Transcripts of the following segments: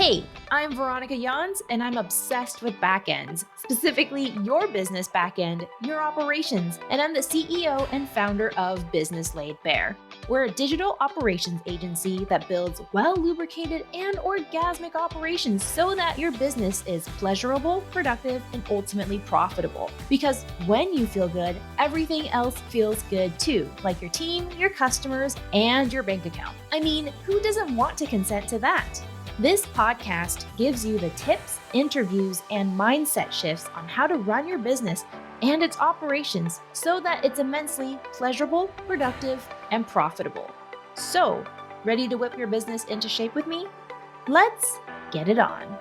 Hey, I'm Veronica Jans, and I'm obsessed with backends, specifically your business backend, your operations, and I'm the CEO and founder of Business Laid Bare. We're a digital operations agency that builds well-lubricated and orgasmic operations so that your business is pleasurable, productive, and ultimately profitable. Because when you feel good, everything else feels good too, like your team, your customers, and your bank account. I mean, who doesn't want to consent to that? This podcast gives you the tips, interviews, and mindset shifts on how to run your business and its operations so that it's immensely pleasurable, productive, and profitable. So, ready to whip your business into shape with me? Let's get it on.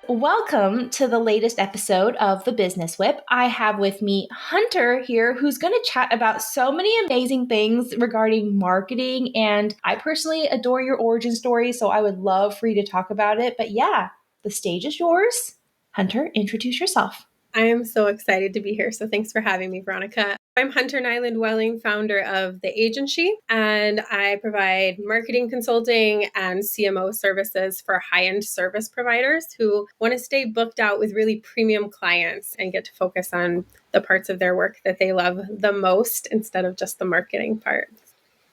Welcome to the latest episode of The Business Whip. I have with me Hunter here, who's going to chat about so many amazing things regarding marketing. And I personally adore your origin story, so I would love for you to talk about it. But yeah, the stage is yours. Hunter, introduce yourself. I am so excited to be here. So thanks for having me, Veronica. I'm Hunter Niland Welling, founder of the AgenShe, and I provide marketing consulting and CMO services for high-end service providers who want to stay booked out with really premium clients and get to focus on the parts of their work that they love the most instead of just the marketing part.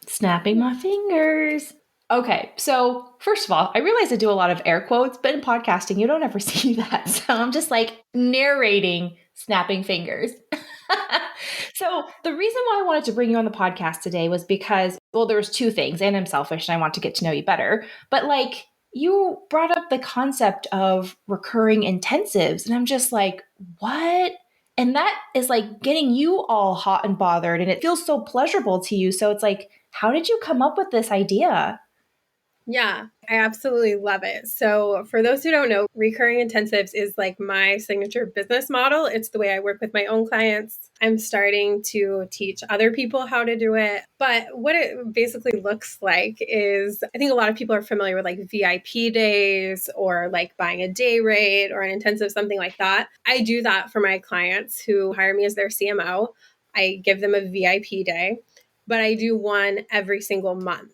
Snapping my fingers. Okay, so first of all, I realize I do a lot of air quotes, but in podcasting, you don't ever see that. So I'm just like narrating snapping fingers. So the reason why I wanted to bring you on the podcast today was because, well, there was two things, and I'm selfish and I want to get to know you better. But like, you brought up the concept of recurring intensives, and I'm just like, what? And that is like getting you all hot and bothered, and it feels so pleasurable to you. So it's like, how did you come up with this idea? Yeah, I absolutely love it. So for those who don't know, recurring intensives is like my signature business model. It's the way I work with my own clients. I'm starting to teach other people how to do it. But what it basically looks like is, I think a lot of people are familiar with like VIP days or like buying a day rate or an intensive, something like that. I do that for my clients who hire me as their CMO. I give them a VIP day, but I do one every single month.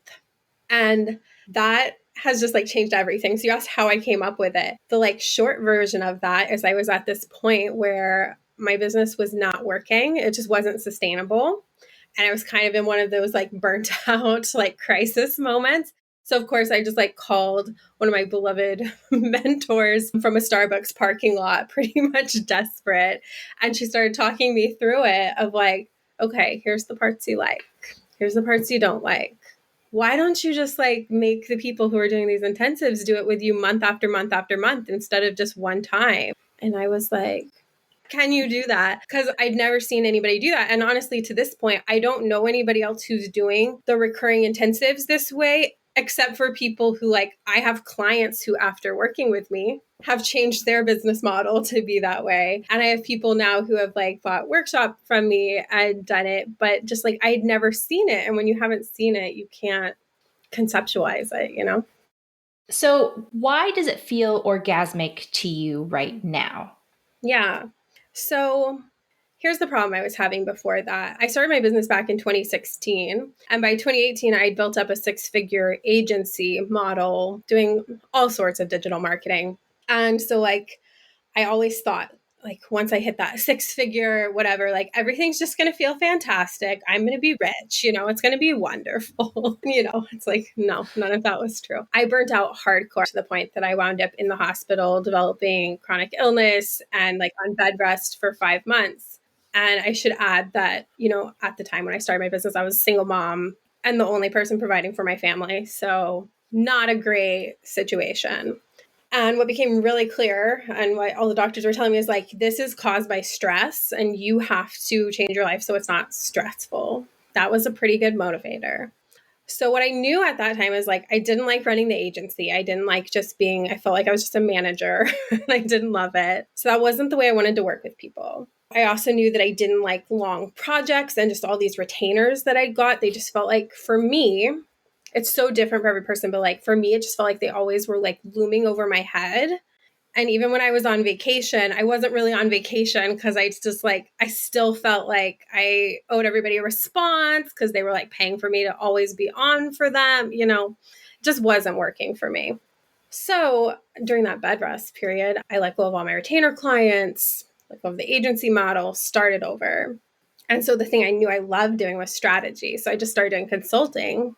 And that has just like changed everything. So you asked how I came up with it. The like short version of that is I was at this point where my business was not working. It just wasn't sustainable. And I was kind of in one of those like burnt out, like crisis moments. So of course I just like called one of my beloved mentors from a Starbucks parking lot, pretty much desperate. And she started talking me through it of like, okay, here's the parts you like. Here's the parts you don't like. Why don't you just like make the people who are doing these intensives do it with you month after month after month instead of just one time? And I was like, can you do that? Because I'd never seen anybody do that. And honestly, to this point, I don't know anybody else who's doing the recurring intensives this way, except for people who like, I have clients who after working with me have changed their business model to be that way. And I have people now who have like bought workshop from me and done it, but just like I'd never seen it. And when you haven't seen it, you can't conceptualize it, you know? So why does it feel orgasmic to you right now? Yeah. So here's the problem I was having before that. I started my business back in 2016. And by 2018, I built up a 6-figure agency model doing all sorts of digital marketing. And so like, I always thought like once I hit that 6-figure, whatever, like everything's just going to feel fantastic. I'm going to be rich, you know, it's going to be wonderful. You know, it's like, no, none of that was true. I burnt out hardcore to the point that I wound up in the hospital developing chronic illness and like on bed rest for 5 months. And I should add that, you know, at the time when I started my business, I was a single mom and the only person providing for my family. So not a great situation. And what became really clear and what all the doctors were telling me is like, this is caused by stress and you have to change your life so it's not stressful. That was a pretty good motivator. So what I knew at that time is like, I didn't like running the agency. I didn't like just being, I felt like I was just a manager and I didn't love it. So that wasn't the way I wanted to work with people. I also knew that I didn't like long projects and just all these retainers that I got. They just felt like for me, it's so different for every person, but like for me, it just felt like they always were like looming over my head. And even when I was on vacation, I wasn't really on vacation because I just like, I still felt like I owed everybody a response because they were like paying for me to always be on for them, you know. just wasn't working for me. So during that bed rest period, I let go of all my retainer clients, let go of the agency model, started over. And so the thing I knew I loved doing was strategy. So I just started doing consulting,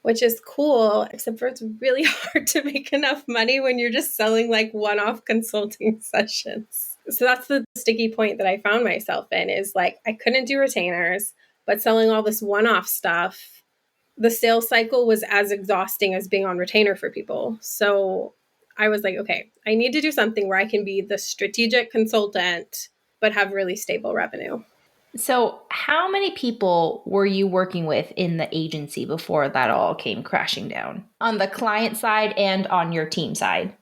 which is cool, except for it's really hard to make enough money when you're just selling like one-off consulting sessions. So that's the sticky point that I found myself in, is like I couldn't do retainers, but selling all this one-off stuff, the sales cycle was as exhausting as being on retainer for people. So I was like, okay, I need to do something where I can be the strategic consultant, but have really stable revenue. So, how many people were you working with in the agency before that all came crashing down on the client side and on your team side?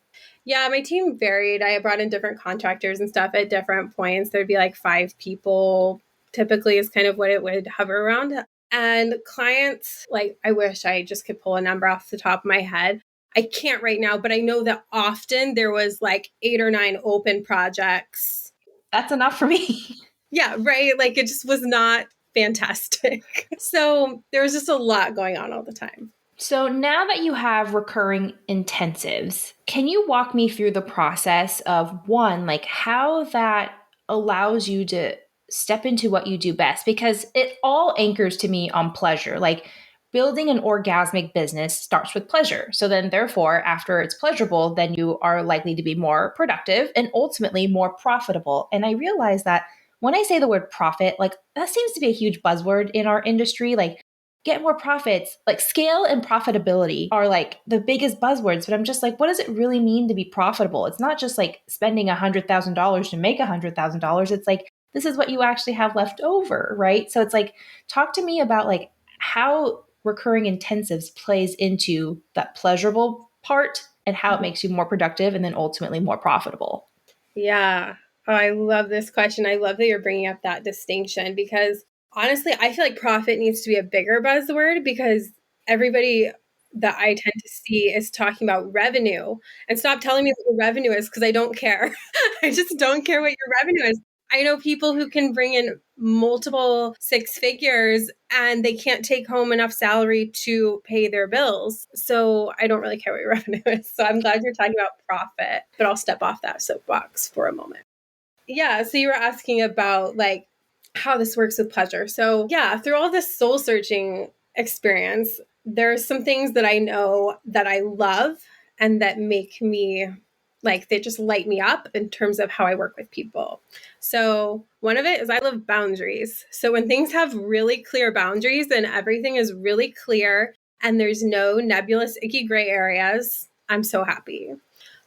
Yeah, my team varied. I brought in different contractors and stuff at different points. There'd be like 5 people, typically, is kind of what it would hover around. And clients, like, I wish I just could pull a number off the top of my head. I can't right now, but I know that often there was like 8 or 9 open projects. That's enough for me. Yeah, right. Like it just was not fantastic. So there was just a lot going on all the time. So now that you have recurring intensives, can you walk me through the process of one, like how that allows you to step into what you do best? Because it all anchors to me on pleasure. Like building an orgasmic business starts with pleasure. So then, therefore, after it's pleasurable, then you are likely to be more productive and ultimately more profitable. And I realize that when I say the word profit, like that seems to be a huge buzzword in our industry. Like get more profits, like scale and profitability are like the biggest buzzwords. But I'm just like, what does it really mean to be profitable? It's not just like spending $100,000 to make $100,000. It's like, this is what you actually have left over, right? So it's like, talk to me about like how recurring intensives plays into that pleasurable part and how it makes you more productive and then ultimately more profitable. Yeah. Oh, I love this question. I love that you're bringing up that distinction because honestly, I feel like profit needs to be a bigger buzzword because everybody that I tend to see is talking about revenue. And stop telling me what your revenue is because I don't care. I just don't care what your revenue is. I know people who can bring in multiple 6 figures and they can't take home enough salary to pay their bills. So I don't really care what your revenue is. So I'm glad you're talking about profit, but I'll step off that soapbox for a moment. Yeah. So you were asking about like how this works with pleasure. So yeah, through all this soul searching experience, there's some things that I know that I love and that make me like, they just light me up in terms of how I work with people. So one of it is I love boundaries. So when things have really clear boundaries and everything is really clear and there's no nebulous, icky gray areas, I'm so happy.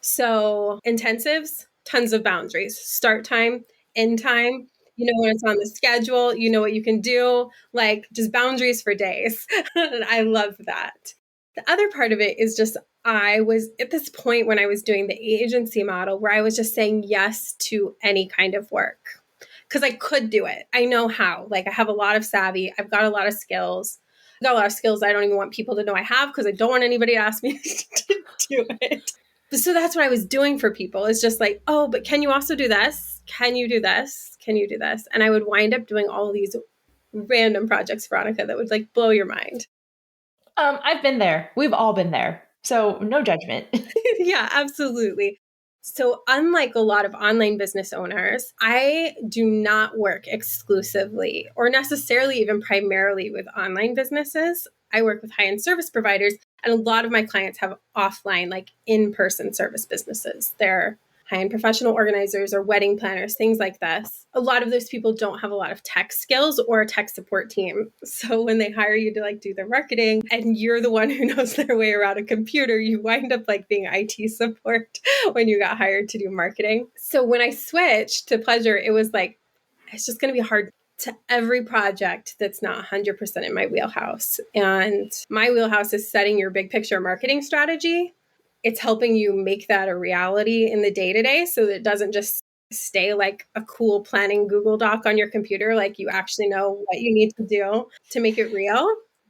So intensives, tons of boundaries, start time, end time, you know when it's on the schedule, you know what you can do, like just boundaries for days. And I love that. The other part of it is just I was at this point when I was doing the agency model where I was just saying yes to any kind of work because I could do it. I know how. Like I have a lot of savvy. I've got a lot of skills. I've got a lot of skills I don't even want people to know I have because I don't want anybody to ask me to do it. So that's what I was doing for people. It's just like, oh, but can you also do this? Can you do this? Can you do this? And I would wind up doing all these random projects, Veronica, that would like blow your mind. I've been there. We've all been there. So no judgment. Yeah, absolutely. So unlike a lot of online business owners, I do not work exclusively or necessarily even primarily with online businesses. I work with high-end service providers, and a lot of my clients have offline, like in-person service businesses. They're high-end professional organizers or wedding planners, things like this. A lot of those people don't have a lot of tech skills or a tech support team. So when they hire you to like do their marketing and you're the one who knows their way around a computer, you wind up like being IT support when you got hired to do marketing. So when I switched to Pleasure, it was like, it's just going to be hard to every project that's not 100% in my wheelhouse. And my wheelhouse is setting your big picture marketing strategy. It's helping you make that a reality in the day-to-day so that it doesn't just stay like a cool planning Google Doc on your computer. Like you actually know what you need to do to make it real.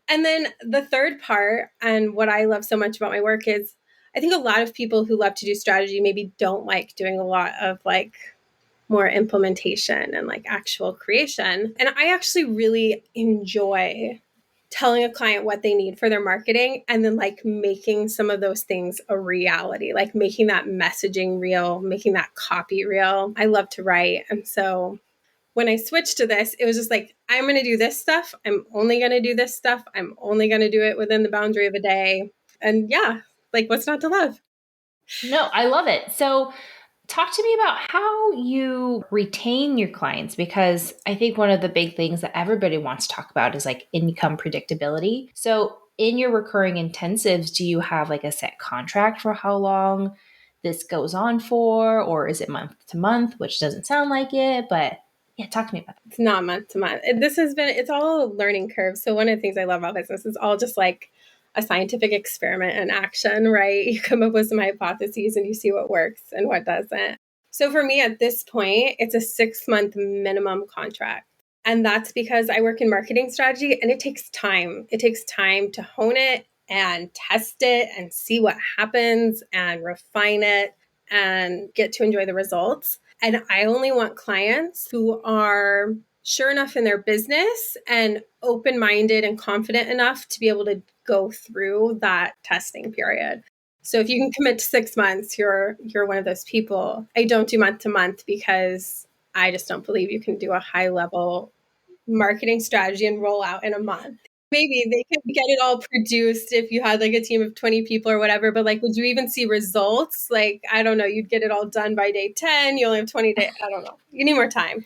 And then the third part, and what I love so much about my work is I think a lot of people who love to do strategy maybe don't like doing a lot of like more implementation and like actual creation. And I actually really enjoy telling a client what they need for their marketing, and then like making some of those things a reality, like making that messaging real, making that copy real. I love to write. And so when I switched to this, it was just like, I'm going to do this stuff. I'm only going to do this stuff. I'm only going to do it within the boundary of a day. And yeah, like what's not to love? No, I love it. So talk to me about how you retain your clients, because I think one of the big things that everybody wants to talk about is like income predictability. So in your recurring intensives, do you have like a set contract for how long this goes on for, or is it month to month, which doesn't sound like it, but yeah, talk to me about that. It's not month to month. It's all a learning curve. So one of the things I love about business is all just like a scientific experiment in action, right? You come up with some hypotheses and you see what works and what doesn't. So for me at this point, it's a 6-month minimum contract. And that's because I work in marketing strategy and it takes time. It takes time to hone it and test it and see what happens and refine it and get to enjoy the results. And I only want clients who are sure enough in their business and open-minded and confident enough to be able to go through that testing period. So if you can commit to 6 months, you're one of those people. I don't do month to month because I just don't believe you can do a high level marketing strategy and roll out in a month. Maybe they could get it all produced if you had like a team of 20 people or whatever, but like, would you even see results? Like, I don't know, you'd get it all done by day 10. You only have 20 days. I don't know. You need more time.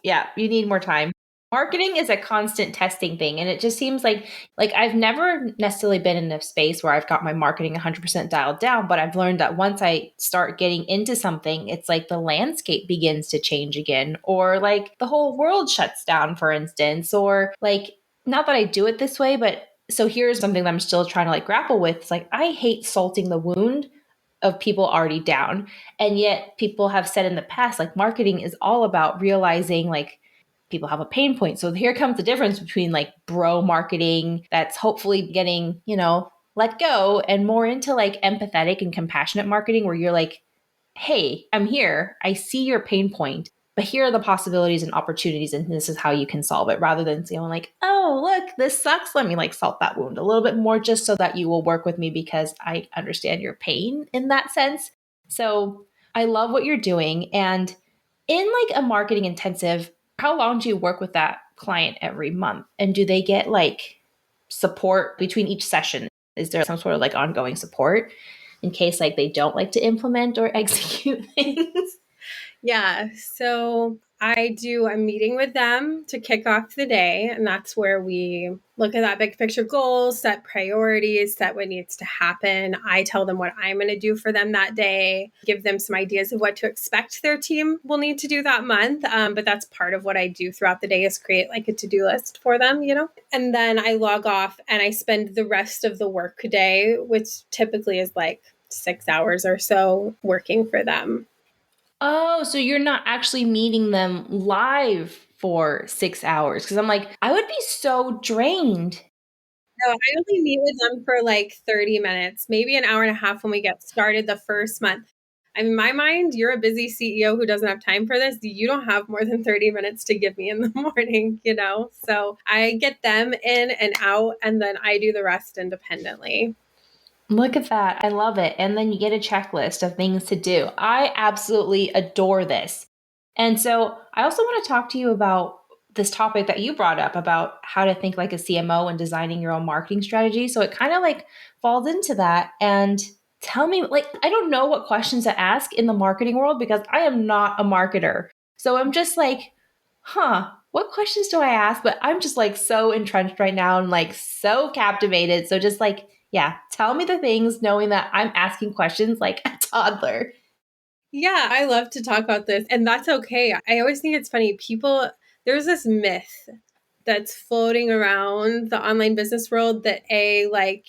Yeah, you need more time. Marketing is a constant testing thing. And it just seems like I've never necessarily been in a space where I've got my marketing 100% dialed down, but I've learned that once I start getting into something, it's like the landscape begins to change again, or like the whole world shuts down, for instance, or like, not that I do it this way, but so here's something that I'm still trying to like grapple with. It's like, I hate salting the wound of people already down. And yet people have said in the past, like marketing is all about realizing like people have a pain point. So here comes the difference between like bro marketing that's hopefully getting, let go, and more into like empathetic and compassionate marketing where you're like, hey, I'm here. I see your pain point, but here are the possibilities and opportunities, and this is how you can solve it, rather than saying like, oh, look, this sucks. Let me like salt that wound a little bit more just so that you will work with me because I understand your pain in that sense. So I love what you're doing. And in like a marketing intensive, how long do you work with that client every month? And do they get like support between each session? Is there some sort of like ongoing support in case like they don't like to implement or execute things? Yeah. So I do a meeting with them to kick off the day. And that's where we look at that big picture goal, set priorities, set what needs to happen. I tell them what I'm going to do for them that day, give them some ideas of what to expect their team will need to do that month. But that's part of what I do throughout the day is create like a to-do list for them, And then I log off and I spend the rest of the work day, which typically is like 6 hours or so, working for them. Oh, so you're not actually meeting them live for 6 hours? Because I'm like, I would be so drained. No, I only meet with them for like 30 minutes, maybe an hour and a half when we get started the first month. In my mind, you're a busy CEO who doesn't have time for this. You don't have more than 30 minutes to give me in the morning, So I get them in and out, and then I do the rest independently. Look at that. I love it. And then you get a checklist of things to do. I absolutely adore this. And so I also want to talk to you about this topic that you brought up about how to think like a CMO and designing your own marketing strategy. So it kind of like falls into that. And tell me, like, I don't know what questions to ask in the marketing world because I am not a marketer. So I'm just like, what questions do I ask? But I'm just like so entrenched right now and like so captivated. So just like, yeah, tell me the things knowing that I'm asking questions like a toddler. Yeah, I love to talk about this, and that's okay. I always think it's funny. There's this myth that's floating around the online business world that like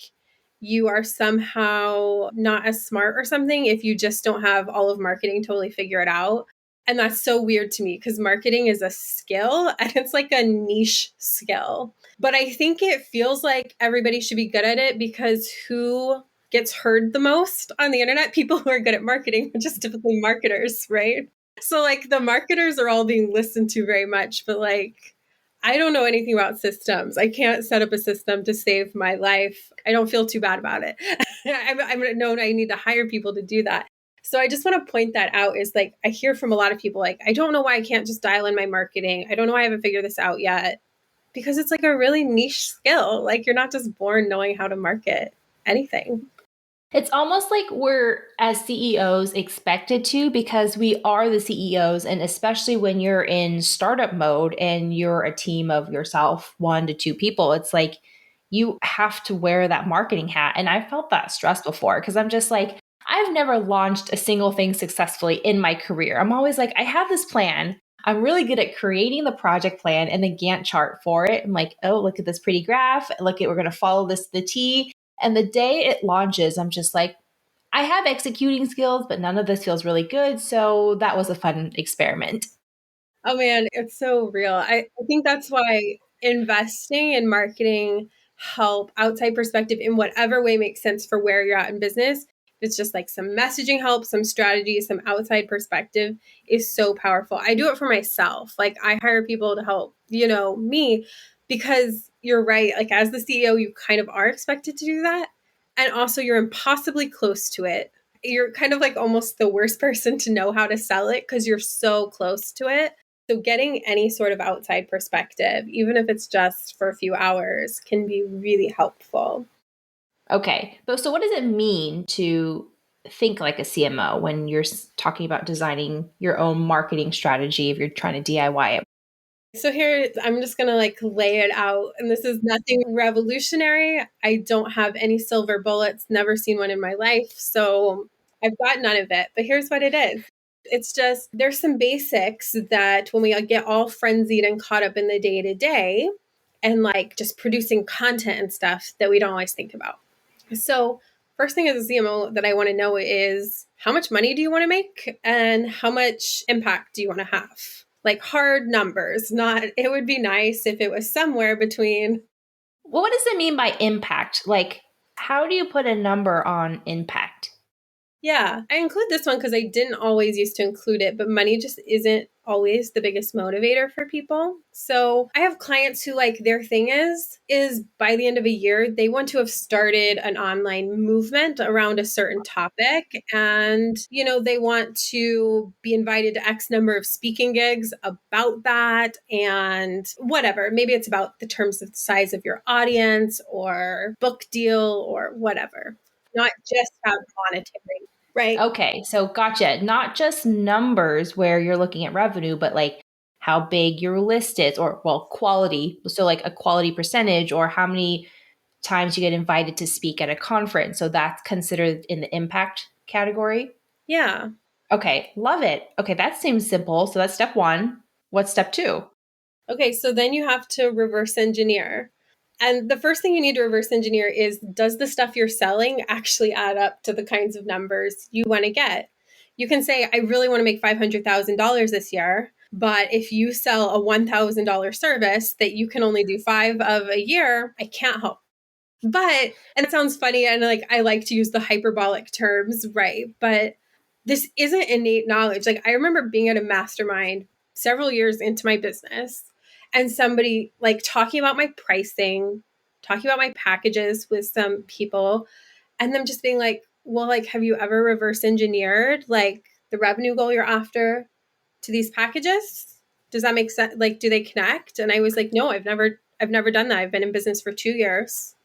you are somehow not as smart or something if you just don't have all of marketing totally figured out. And that's so weird to me because marketing is a skill and it's like a niche skill. But I think it feels like everybody should be good at it because who gets heard the most on the internet? People who are good at marketing, which is typically marketers, right? So like the marketers are all being listened to very much, but like I don't know anything about systems. I can't set up a system to save my life. I don't feel too bad about it. I'm known I need to hire people to do that. So I just want to point that out is like, I hear from a lot of people, like, I don't know why I can't just dial in my marketing. I don't know why I haven't figured this out yet. Because it's like a really niche skill. Like you're not just born knowing how to market anything. It's almost like we're, as CEOs, expected to because we are the CEOs. And especially when you're in startup mode and you're a team of yourself, 1 to 2 people, it's like you have to wear that marketing hat. And I felt that stress before because I'm just like, I've never launched a single thing successfully in my career. I'm always like, I have this plan. I'm really good at creating the project plan and the Gantt chart for it. I'm like, oh, look at this pretty graph. Look at, we're going to follow this to the T. And the day it launches, I'm just like, I have executing skills, but none of this feels really good. So that was a fun experiment. Oh man, it's so real. I think that's why investing in marketing help, outside perspective in whatever way makes sense for where you're at in business. It's just like some messaging help, some strategy, some outside perspective is so powerful. I do it for myself. Like I hire people to help, me because you're right. Like as the CEO, you kind of are expected to do that. And also you're impossibly close to it. You're kind of like almost the worst person to know how to sell it because you're so close to it. So getting any sort of outside perspective, even if it's just for a few hours, can be really helpful. Okay. But so what does it mean to think like a CMO when you're talking about designing your own marketing strategy if you're trying to DIY it? So here, I'm just going to like lay it out. And this is nothing revolutionary. I don't have any silver bullets, never seen one in my life. So I've got none of it. But here's what it is. It's just there's some basics that when we get all frenzied and caught up in the day to day and like just producing content and stuff that we don't always think about. So, first thing as a CMO that I want to know is how much money do you want to make and how much impact do you want to have? Like hard numbers, not, it would be nice if it was somewhere between. Well, what does it mean by impact? Like, how do you put a number on impact? Yeah, I include this one because I didn't always used to include it, but money just isn't always the biggest motivator for people. So I have clients who like their thing is by the end of a year, they want to have started an online movement around a certain topic. And, they want to be invited to X number of speaking gigs about that and whatever. Maybe it's about the terms of the size of your audience or book deal or whatever. Not just about monetary. Right. Okay, so gotcha. Not just numbers where you're looking at revenue, but like how big your list is, or well, quality. So like a quality percentage, or how many times you get invited to speak at a conference. So that's considered in the impact category. Yeah. Okay, love it. Okay, that seems simple. So that's step 1. What's step 2? Okay, so then you have to reverse engineer. And the first thing you need to reverse engineer is, does the stuff you're selling actually add up to the kinds of numbers you want to get? You can say, I really want to make $500,000 this year. But if you sell a $1,000 service that you can only do 5 of a year, I can't help. But, and it sounds funny, and like I like to use the hyperbolic terms, right? But this isn't innate knowledge. Like I remember being at a mastermind several years into my business and somebody like talking about my pricing, talking about my packages with some people, and them just being like, well, like, have you ever reverse engineered like the revenue goal you're after to these packages? Does that make sense? Like, do they connect? And I was like, no, I've never done that. I've been in business for 2 years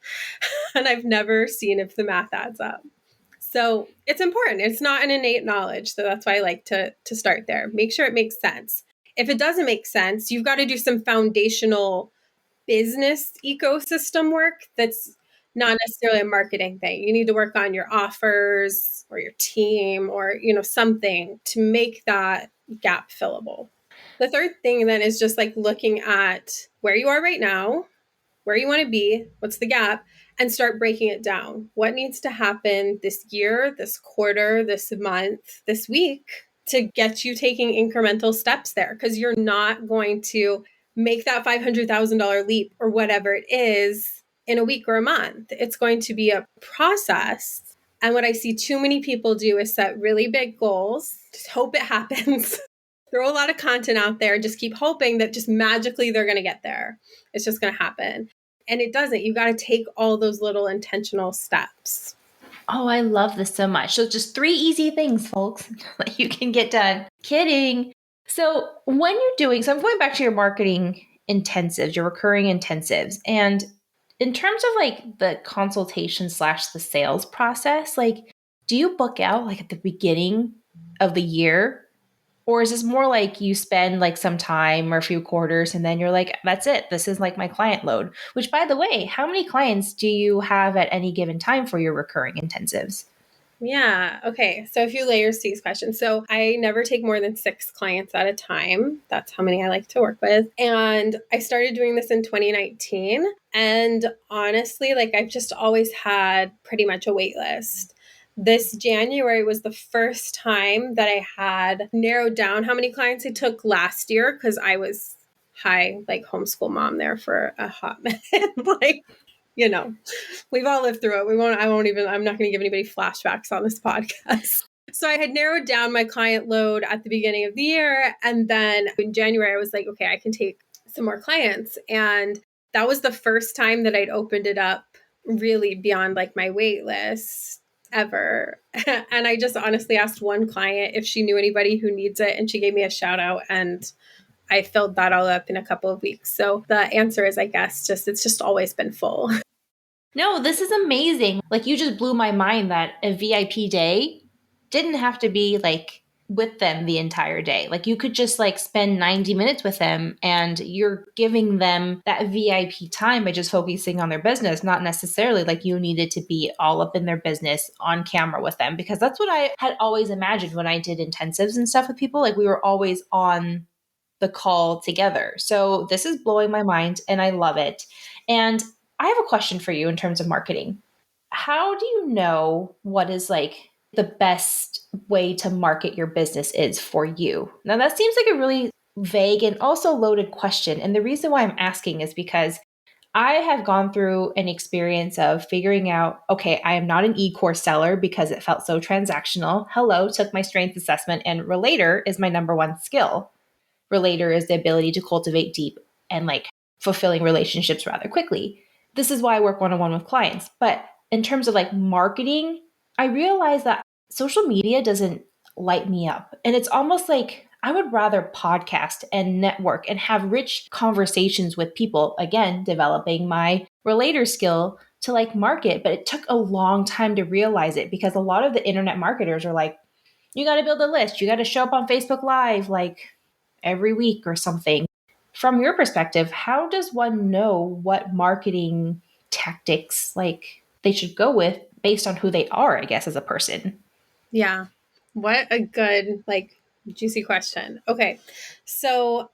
and I've never seen if the math adds up. So it's important. It's not an innate knowledge. So that's why I like to start there. Make sure it makes sense. If it doesn't make sense, you've got to do some foundational business ecosystem work that's not necessarily a marketing thing. You need to work on your offers or your team or, something to make that gap fillable. The third thing then is just like looking at where you are right now, where you want to be, what's the gap, and start breaking it down. What needs to happen this year, this quarter, this month, this week to get you taking incremental steps there? Because you're not going to make that $500,000 leap or whatever it is in a week or a month. It's going to be a process. And what I see too many people do is set really big goals, just hope it happens. throw a lot of content out there, just keep hoping that just magically they're going to get there. It's just going to happen. And it doesn't. You got to take all those little intentional steps. Oh, I love this so much. So just 3 easy things, folks, that you can get done. Kidding. So when you're doing, so I'm going back to your marketing intensives, your recurring intensives. And in terms of like the consultation / the sales process, like, do you book out like at the beginning of the year? Or is this more like you spend like some time or a few quarters and then you're like, that's it. This is like my client load. Which, by the way, how many clients do you have at any given time for your recurring intensives? Yeah. Okay. So a few layers to these questions. So I never take more than 6 clients at a time. That's how many I like to work with. And I started doing this in 2019. And honestly, like I've just always had pretty much a wait list. This January was the first time that I had narrowed down how many clients I took last year because I was like homeschool mom there for a hot minute. Like, you know, we've all lived through it. I'm not going to give anybody flashbacks on this podcast. So I had narrowed down my client load at the beginning of the year. And then in January, I was like, okay, I can take some more clients. And that was the first time that I'd opened it up really beyond like my wait list ever. And I just honestly asked one client if she knew anybody who needs it. And she gave me a shout out, and I filled that all up in a couple of weeks. So the answer is, I guess, it's just always been full. No, this is amazing. Like, you just blew my mind that a VIP day didn't have to be like with them the entire day. Like, you could just like spend 90 minutes with them and you're giving them that VIP time by just focusing on their business, not necessarily like you needed to be all up in their business on camera with them. Because that's what I had always imagined when I did intensives and stuff with people. Like, we were always on the call together. So this is blowing my mind and I love it. And I have a question for you in terms of marketing. How do you know what is like the best way to market your business is for you? Now, that seems like a really vague and also loaded question. And the reason why I'm asking is because I have gone through an experience of figuring out, okay, I am not an e-course seller because it felt so transactional. Hello, took my strengths assessment, and Relator is my number one skill. Relator is the ability to cultivate deep and like fulfilling relationships rather quickly. This is why I work one-on-one with clients. But in terms of like marketing, I realize that social media doesn't light me up. And it's almost like I would rather podcast and network and have rich conversations with people, again, developing my relator skill to like market. But it took a long time to realize it because a lot of the internet marketers are like, you got to build a list. You got to show up on Facebook Live like every week or something. From your perspective, how does one know what marketing tactics like they should go with based on who they are, I guess, as a person? Yeah. What a good, like, juicy question. Okay. So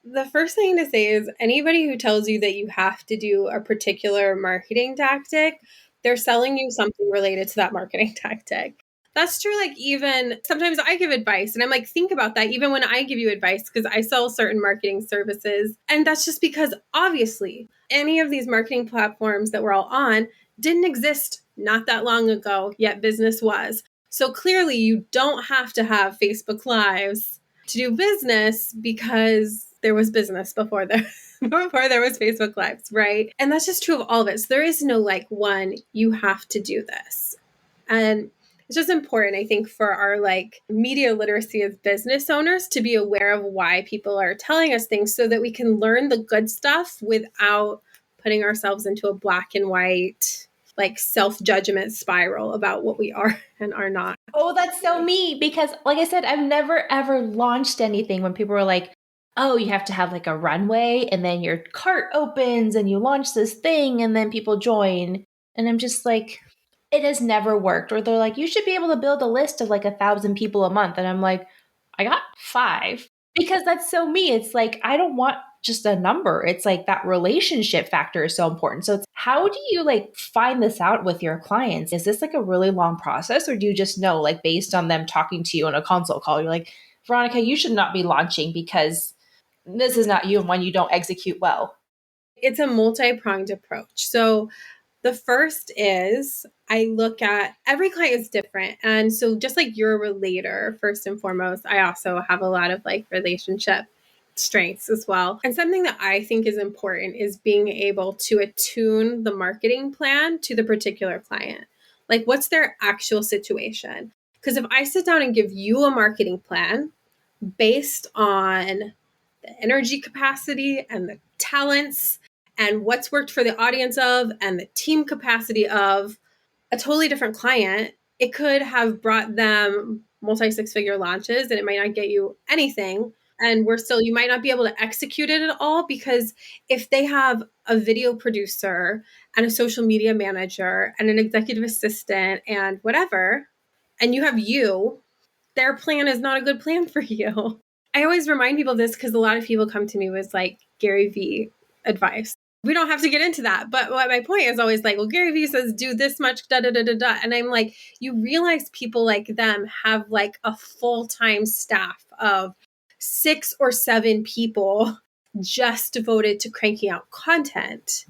the first thing to say is anybody who tells you that you have to do a particular marketing tactic, they're selling you something related to that marketing tactic. That's true. Like, even sometimes I give advice and I'm like, think about that. Even when I give you advice, because I sell certain marketing services. And that's just because obviously any of these marketing platforms that we're all on didn't exist not that long ago, yet business was. So clearly you don't have to have Facebook Lives to do business because there was business before there before there was Facebook Lives, right? And that's just true of all of it. So there is no like one, you have to do this. And it's just important, I think, for our like media literacy as business owners to be aware of why people are telling us things so that we can learn the good stuff without putting ourselves into a black and white like self-judgment spiral about what we are and are not. Oh, that's so me because like I said, I've never ever launched anything when people were like, oh, you have to have like a runway and then your cart opens and you launch this thing and then people join. And I'm just like, it has never worked. Or they're like, you should be able to build a list of like 1,000 people a month. And I'm like, I got 5 because that's so me. It's like, I don't want just a number. It's like that relationship factor is so important. So it's, how do you like find this out with your clients? Is this like a really long process or do you just know like based on them talking to you on a consult call, you're like, Veronica, you should not be launching because this is not you and when you don't execute well? It's a multi-pronged approach. So The first is I look at every client is different. And so just like you're a relator, first and foremost, I also have a lot of like relationship strengths as well. And something that I think is important is being able to attune the marketing plan to the particular client. Like, what's their actual situation? Because if I sit down and give you a marketing plan based on the energy capacity and the talents and what's worked for the audience of and the team capacity of a totally different client, it could have brought them multi six figure launches and it might not get you anything. And you might not be able to execute it at all because if they have a video producer and a social media manager and an executive assistant and whatever, and you have their plan is not a good plan for you. I always remind people of this because a lot of people come to me with like Gary Vee advice. We don't have to get into that. But what my point is always like, well, Gary Vee says do this much, da da da da da. And I'm like, you realize people like them have like a full-time staff of 6 or 7 people just devoted to cranking out content.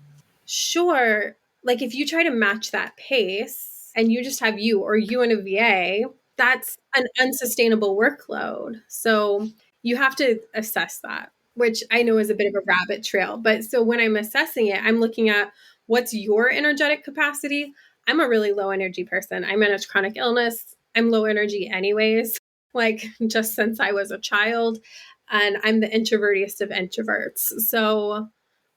Sure, like if you try to match that pace and you just have you and a VA, that's an unsustainable workload. So you have to assess that, which I know is a bit of a rabbit trail. But so when I'm assessing it, I'm looking at what's your energetic capacity. I'm a really low energy person. I manage chronic illness. I'm low energy anyways, like just since I was a child. And I'm the introvertiest of introverts. So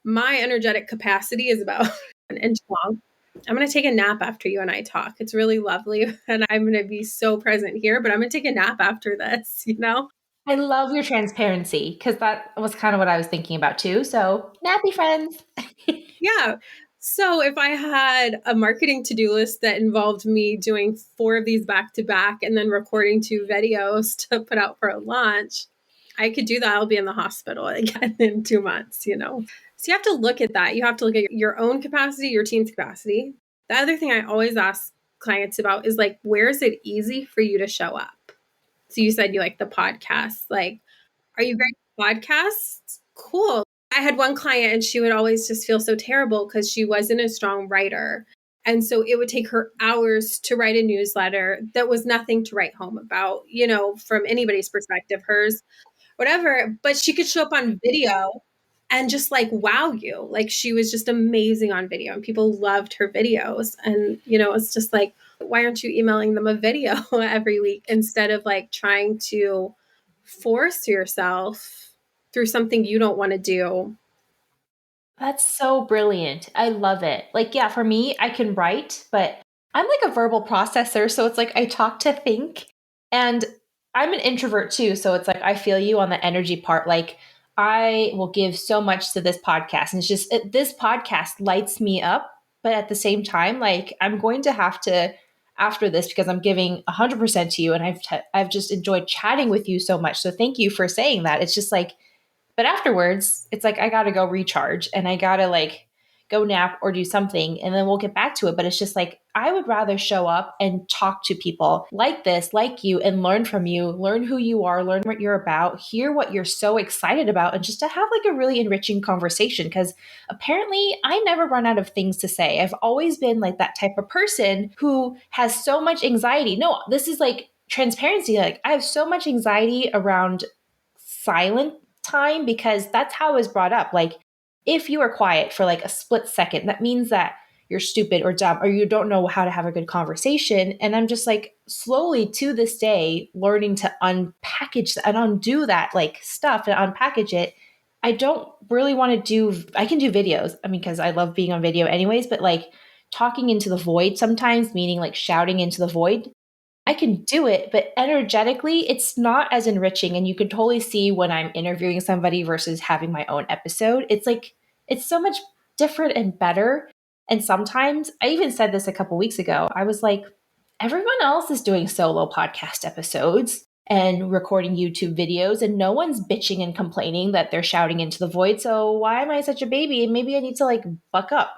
my energetic capacity is about an inch long. I'm going to take a nap after you and I talk. It's really lovely. And I'm going to be so present here, but I'm going to take a nap after this, you know? I love your transparency because that was kind of what I was thinking about too. So, nappy friends. Yeah. So if I had a marketing to-do list that involved me doing 4 of these back to back and then recording 2 videos to put out for a launch, I could do that. I'll be in the hospital again in 2 months, you know? So you have to look at that. You have to look at your own capacity, your team's capacity. The other thing I always ask clients about is like, where is it easy for you to show up? So you said you like the podcast. Like, are you great at podcasts? Cool. I had one client and she would always just feel so terrible because she wasn't a strong writer. And so it would take her hours to write a newsletter that was nothing to write home about, you know, from anybody's perspective, hers, whatever. But she could show up on video and just like wow you. Like she was just amazing on video and people loved her videos. And, you know, it's just like, why aren't you emailing them a video every week instead of like trying to force yourself through something you don't want to do? That's so brilliant. I love it. Like, yeah, for me, I can write, but I'm like a verbal processor. So it's like I talk to think. And I'm an introvert too. So it's like I feel you on the energy part. Like, I will give so much to this podcast. And it's just this podcast lights me up. But at the same time, like, I'm going to have to, after this, because I'm giving 100% to you. And I've just enjoyed chatting with you so much. So thank you for saying that. It's just like, but afterwards, it's like I gotta go recharge and I gotta like go nap or do something and then we'll get back to it. But it's just like I would rather show up and talk to people like this, like you, and learn from you, learn who you are, learn what you're about, hear what you're so excited about, and just to have like a really enriching conversation. Because apparently I never run out of things to say. I've always been like that type of person who has so much anxiety. No, this is like transparency. Like I have so much anxiety around silent time because that's how I was brought up. Like, if you are quiet for like a split second, that means that you're stupid or dumb or you don't know how to have a good conversation. And I'm just like slowly to this day learning to unpackage and undo that like stuff and unpackage it. I don't really want to I can do videos. I mean, because I love being on video anyways, but like talking into the void sometimes, meaning like shouting into the void, I can do it, but energetically, it's not as enriching. And you can totally see when I'm interviewing somebody versus having my own episode. It's like, it's so much different and better. And sometimes, I even said this a couple weeks ago, I was like, everyone else is doing solo podcast episodes and recording YouTube videos, and no one's bitching and complaining that they're shouting into the void. So why am I such a baby? And maybe I need to like buck up.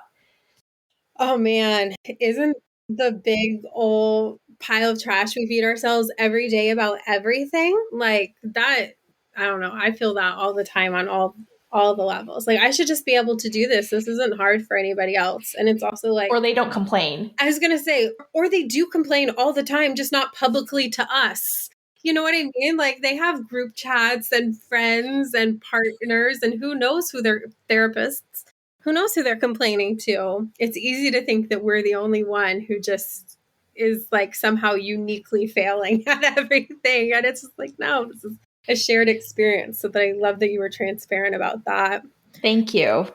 Oh man, isn't the big old pile of trash we feed ourselves every day about everything like that? I don't know. I feel that all the time on all all the levels. Like, I should just be able to do this. This isn't hard for anybody else. And it's also like, Or they don't complain. I was going to say, or they do complain all the time, just not publicly to us. You know what I mean? Like, they have group chats and friends and partners, and who knows who their therapists, who knows who they're complaining to. It's easy to think that we're the only one who just is like somehow uniquely failing at everything. And it's just like, no, this is a shared experience. So that I love that you were transparent about that. Thank you.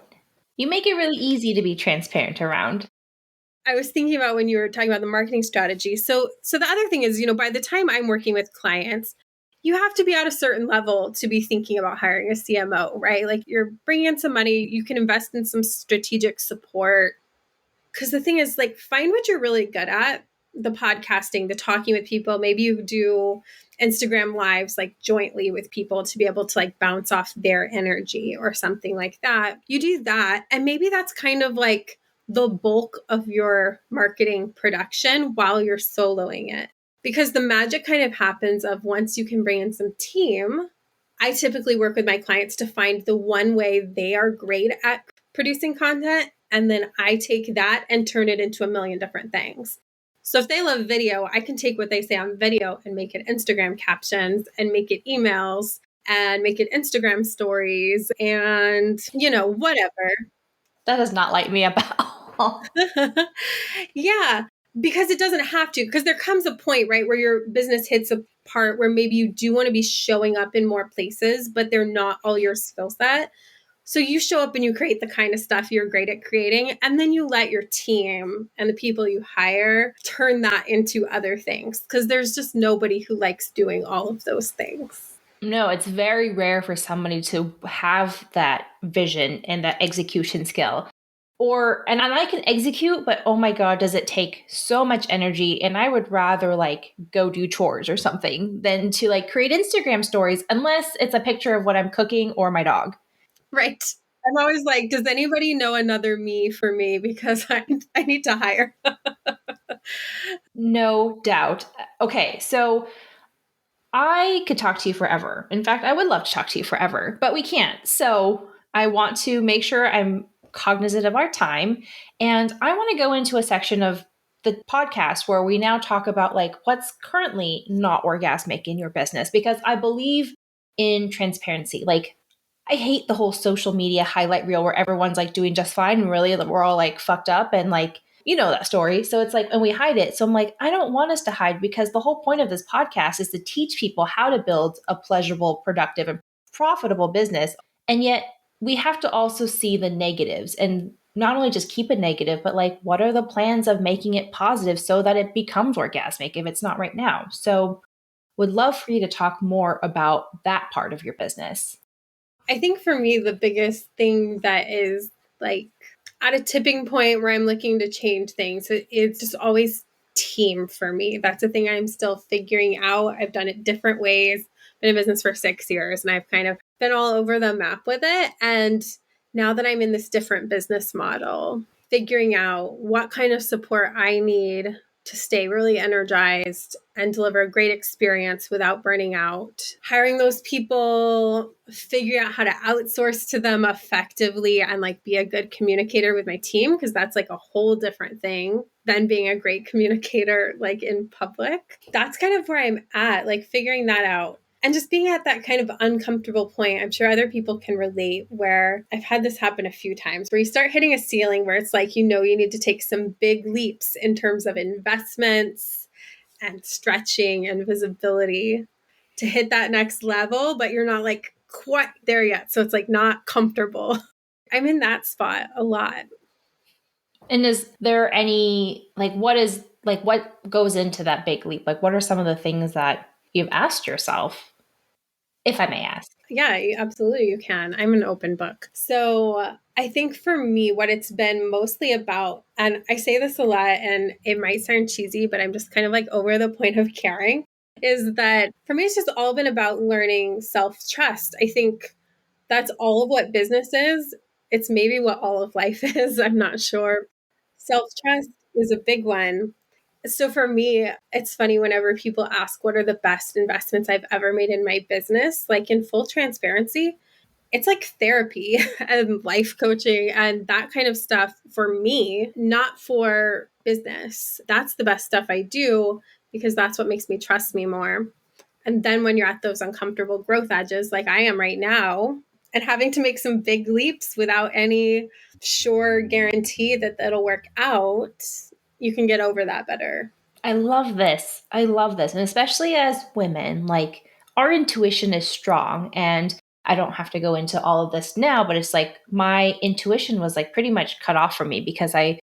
You make it really easy to be transparent around. I was thinking about when you were talking about the marketing strategy. So the other thing is, by the time I'm working with clients, you have to be at a certain level to be thinking about hiring a CMO, right? Like, you're bringing in some money, you can invest in some strategic support. Because the thing is, like, find what you're really good at, the podcasting, the talking with people. Maybe you do Instagram lives like jointly with people to be able to like bounce off their energy or something like that. You do that. And maybe that's kind of like the bulk of your marketing production while you're soloing it. Because the magic kind of happens of once you can bring in some team. I typically work with my clients to find the one way they are great at producing content. And then I take that and turn it into a million different things. So if they love video, I can take what they say on video and make it Instagram captions and make it emails and make it Instagram stories and, whatever. That does not light me up at all. Yeah, because it doesn't have to. Because there comes a point, right, where your business hits a part where maybe you do want to be showing up in more places, but they're not all your skill set. So you show up and you create the kind of stuff you're great at creating, and then you let your team and the people you hire turn that into other things, because there's just nobody who likes doing all of those things. No, it's very rare for somebody to have that vision and that execution skill. And I can execute, but oh my God, does it take so much energy? And I would rather like go do chores or something than to like create Instagram stories, unless it's a picture of what I'm cooking or my dog. Right. I'm always like, does anybody know another me for me? Because I need to hire. No doubt. Okay, so I could talk to you forever. In fact, I would love to talk to you forever, but we can't. So I want to make sure I'm cognizant of our time. And I want to go into a section of the podcast where we now talk about like what's currently not orgasmic in your business, because I believe in transparency. Like, I hate the whole social media highlight reel where everyone's like doing just fine and really we're all like fucked up and like, that story. So it's like, and we hide it. So I'm like, I don't want us to hide, because the whole point of this podcast is to teach people how to build a pleasurable, productive, and profitable business. And yet we have to also see the negatives and not only just keep it negative, but like, what are the plans of making it positive so that it becomes orgasmic if it's not right now? So would love for you to talk more about that part of your business. I think for me, the biggest thing that is like at a tipping point where I'm looking to change things, it's just always team for me. That's the thing I'm still figuring out. I've done it different ways, been in business for 6 years, and I've kind of been all over the map with it. And now that I'm in this different business model, figuring out what kind of support I need to stay really energized and deliver a great experience without burning out. Hiring those people, figuring out how to outsource to them effectively and like be a good communicator with my team, because that's like a whole different thing than being a great communicator like in public. That's kind of where I'm at, like figuring that out. And just being at that kind of uncomfortable point, I'm sure other people can relate, where I've had this happen a few times, where you start hitting a ceiling where it's like, you need to take some big leaps in terms of investments and stretching and visibility to hit that next level, but you're not like quite there yet. So it's like not comfortable. I'm in that spot a lot. And is there any, what goes into that big leap? Like, what are some of the things that you've asked yourself? If I may ask. Yeah, absolutely, you can. I'm an open book. So I think for me, what it's been mostly about, and I say this a lot and it might sound cheesy, but I'm just kind of like over the point of caring, is that for me, it's just all been about learning self-trust. I think that's all of what business is. It's maybe what all of life is. I'm not sure. Self-trust is a big one. So for me, it's funny whenever people ask what are the best investments I've ever made in my business, like in full transparency, it's like therapy and life coaching and that kind of stuff for me, not for business. That's the best stuff I do because that's what makes me trust me more. And then when you're at those uncomfortable growth edges, like I am right now, and having to make some big leaps without any sure guarantee that that'll work out, you can get over that better. I love this. I love this. And especially as women, like our intuition is strong. And I don't have to go into all of this now, but it's like my intuition was like pretty much cut off from me because I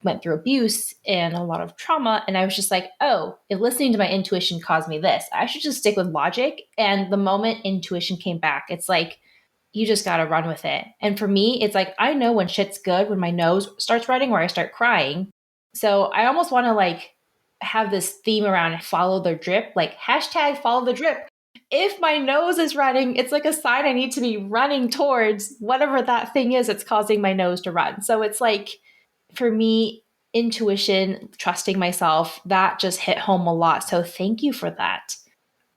went through abuse and a lot of trauma. And I was just like, oh, if listening to my intuition caused me this, I should just stick with logic. And the moment intuition came back, it's like, you just got to run with it. And for me, it's like, I know when shit's good, when my nose starts running or I start crying. So I almost want to like have this theme around follow the drip, like hashtag follow the drip. If my nose is running, it's like a sign I need to be running towards whatever that thing is that's causing my nose to run. So it's like, for me, intuition, trusting myself, that just hit home a lot. So thank you for that.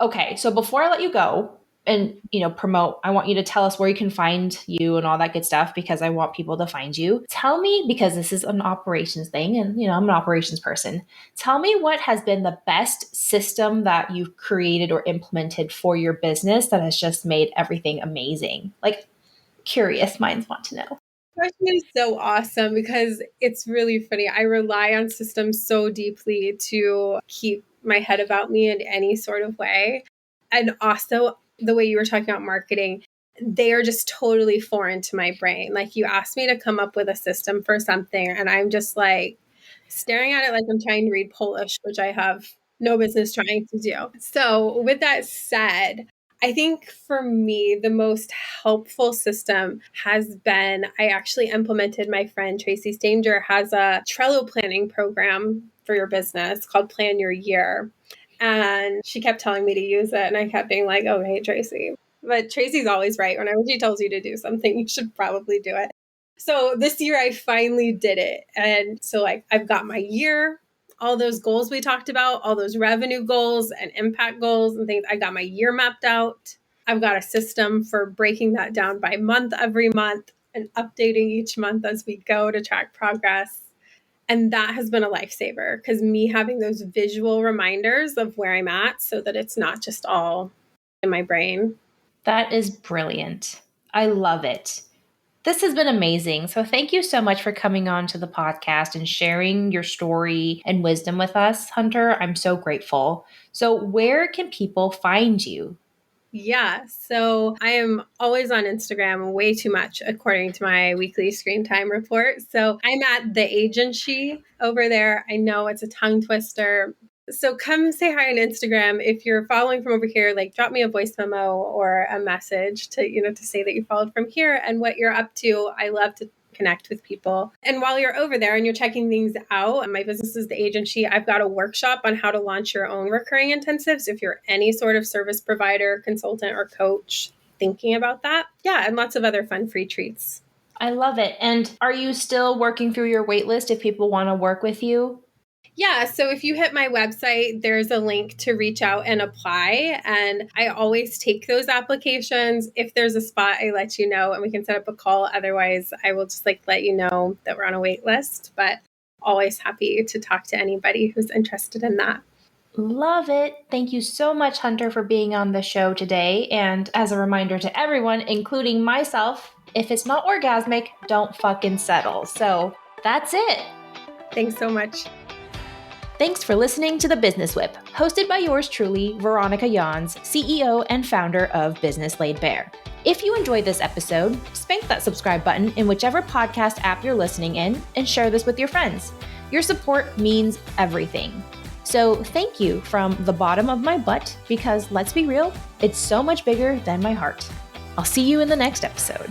Okay, so before I let you go and, promote, I want you to tell us where you can find you and all that good stuff because I want people to find you. Tell me, because this is an operations thing and, I'm an operations person. Tell me what has been the best system that you've created or implemented for your business that has just made everything amazing. Like, curious minds want to know. Question is so awesome because it's really funny. I rely on systems so deeply to keep my head about me in any sort of way. And also the way you were talking about marketing, they are just totally foreign to my brain. Like you asked me to come up with a system for something and I'm just like staring at it like I'm trying to read Polish, which I have no business trying to do. So with that said, I think for me, the most helpful system has been, I actually implemented, my friend Tracy Stanger has a Trello planning program for your business called Plan Your Year. And she kept telling me to use it. And I kept being like, okay, Tracy. But Tracy's always right. Whenever she tells you to do something, you should probably do it. So this year I finally did it. And so like I've got my year, all those goals we talked about, all those revenue goals and impact goals and things. I got my year mapped out. I've got a system for breaking that down by month every month and updating each month as we go to track progress. And that has been a lifesaver because me having those visual reminders of where I'm at so that it's not just all in my brain. That is brilliant. I love it. This has been amazing. So thank you so much for coming on to the podcast and sharing your story and wisdom with us, Hunter. I'm so grateful. So where can people find you? Yeah, so I am always on Instagram way too much, according to my weekly screen time report. So I'm at the AgenShe over there. I know it's a tongue twister. So come say hi on Instagram. If you're following from over here, like drop me a voice memo or a message to, to say that you followed from here and what you're up to. I love to connect with people. And while you're over there and you're checking things out, my business is the AgenShe. I've got a workshop on how to launch your own recurring intensives if you're any sort of service provider, consultant, or coach thinking about that. Yeah, and lots of other fun free treats. I love it. And are you still working through your wait list if people want to work with you? Yeah, so if you hit my website, there's a link to reach out and apply. And I always take those applications. If there's a spot, I let you know and we can set up a call. Otherwise, I will just let you know that we're on a wait list. But always happy to talk to anybody who's interested in that. Love it. Thank you so much, Hunter, for being on the show today. And as a reminder to everyone, including myself, if it's not orgasmic, don't fucking settle. So that's it. Thanks so much. Thanks for listening to The Business Whip, hosted by yours truly, Veronica Jans, CEO and founder of Business Laid Bare. If you enjoyed this episode, spank that subscribe button in whichever podcast app you're listening in and share this with your friends. Your support means everything. So thank you from the bottom of my butt because let's be real, it's so much bigger than my heart. I'll see you in the next episode.